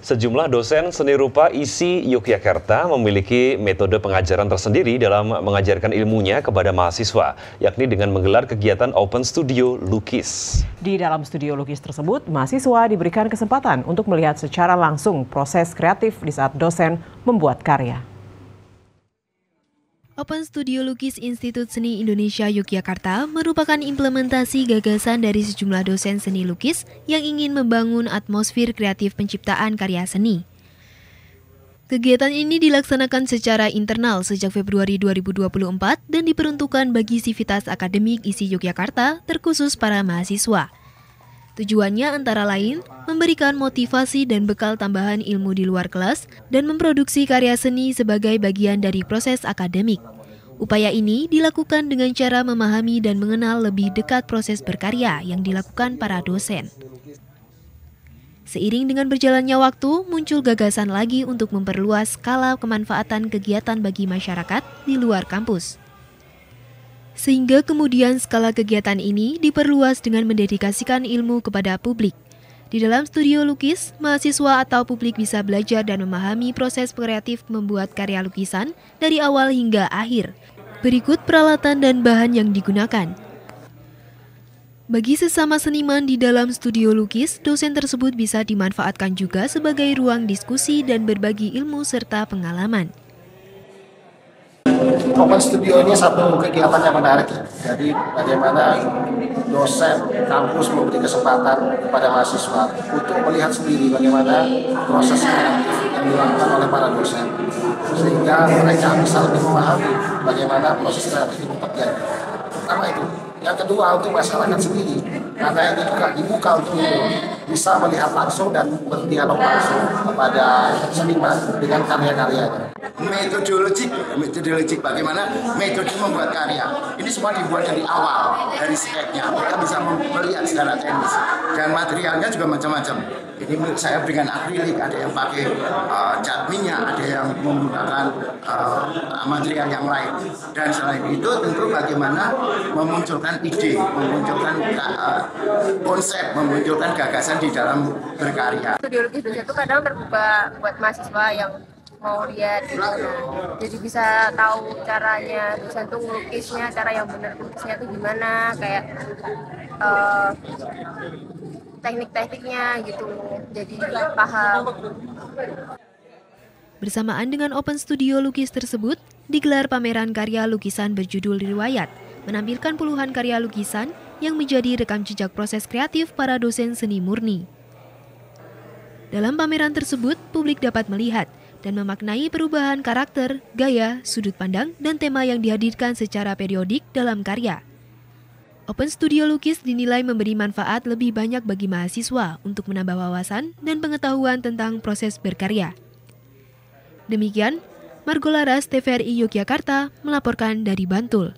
Sejumlah dosen seni rupa ISI Yogyakarta memiliki metode pengajaran tersendiri dalam mengajarkan ilmunya kepada mahasiswa, yakni dengan menggelar kegiatan Open Studio Lukis. Di dalam studio lukis tersebut, mahasiswa diberikan kesempatan untuk melihat secara langsung proses kreatif di saat dosen membuat karya. Open Studio Lukis Institut Seni Indonesia Yogyakarta merupakan implementasi gagasan dari sejumlah dosen seni lukis yang ingin membangun atmosfer kreatif penciptaan karya seni. Kegiatan ini dilaksanakan secara internal sejak Februari 2024 dan diperuntukkan bagi sivitas akademik ISI Yogyakarta terkhusus para mahasiswa. Tujuannya antara lain memberikan motivasi dan bekal tambahan ilmu di luar kelas dan memproduksi karya seni sebagai bagian dari proses akademik. Upaya ini dilakukan dengan cara memahami dan mengenal lebih dekat proses berkarya yang dilakukan para dosen. Seiring dengan berjalannya waktu, muncul gagasan lagi untuk memperluas skala kemanfaatan kegiatan bagi masyarakat di luar kampus. Sehingga kemudian skala kegiatan ini diperluas dengan mendedikasikan ilmu kepada publik. Di dalam studio lukis, mahasiswa atau publik bisa belajar dan memahami proses kreatif membuat karya lukisan dari awal hingga akhir. Berikut peralatan dan bahan yang digunakan. Bagi sesama seniman di dalam studio lukis, dosen tersebut bisa dimanfaatkan juga sebagai ruang diskusi dan berbagi ilmu serta pengalaman. Open Studio ini satu kegiatan yang menarik. Jadi bagaimana dosen kampus memberi kesempatan kepada mahasiswa untuk melihat sendiri bagaimana proses kreatif yang dilakukan oleh para dosen, sehingga mereka bisa lebih memahami bagaimana proses kreatif itu terjadi. Pertama itu. Yang kedua untuk masyarakat sendiri, karena ini juga dibuka untuk bisa melihat langsung dan berdialog langsung kepada seniman dengan karya-karyanya. Metodologi bagaimana metode membuat karya. Ini semua dibuat dari awal, dari speknya. Mereka bisa melihat secara teknis dan materialnya juga macam-macam. Ini saya dengan akrilik, ada yang pakai cat minyak, ada yang menggunakan material yang lain. Dan selain itu tentu bagaimana memunculkan ide, memunculkan konsep, memunculkan gagasan di dalam berkarya. Studio lukis itu kadang terbuka buat mahasiswa yang mau lihat gitu. Jadi bisa tahu caranya dosen tuh ngelukisnya, cara yang benar lukisnya tuh gimana, kayak teknik-tekniknya gitu. Jadi paham. Bersamaan dengan Open Studio Lukis tersebut, digelar pameran karya lukisan berjudul Riwayat, menampilkan puluhan karya lukisan yang menjadi rekam jejak proses kreatif para dosen seni murni. Dalam pameran tersebut, publik dapat melihat dan memaknai perubahan karakter, gaya, sudut pandang, dan tema yang dihadirkan secara periodik dalam karya. Open Studio Lukis dinilai memberi manfaat lebih banyak bagi mahasiswa untuk menambah wawasan dan pengetahuan tentang proses berkarya. Demikian, Margolaras TVRI Yogyakarta melaporkan dari Bantul.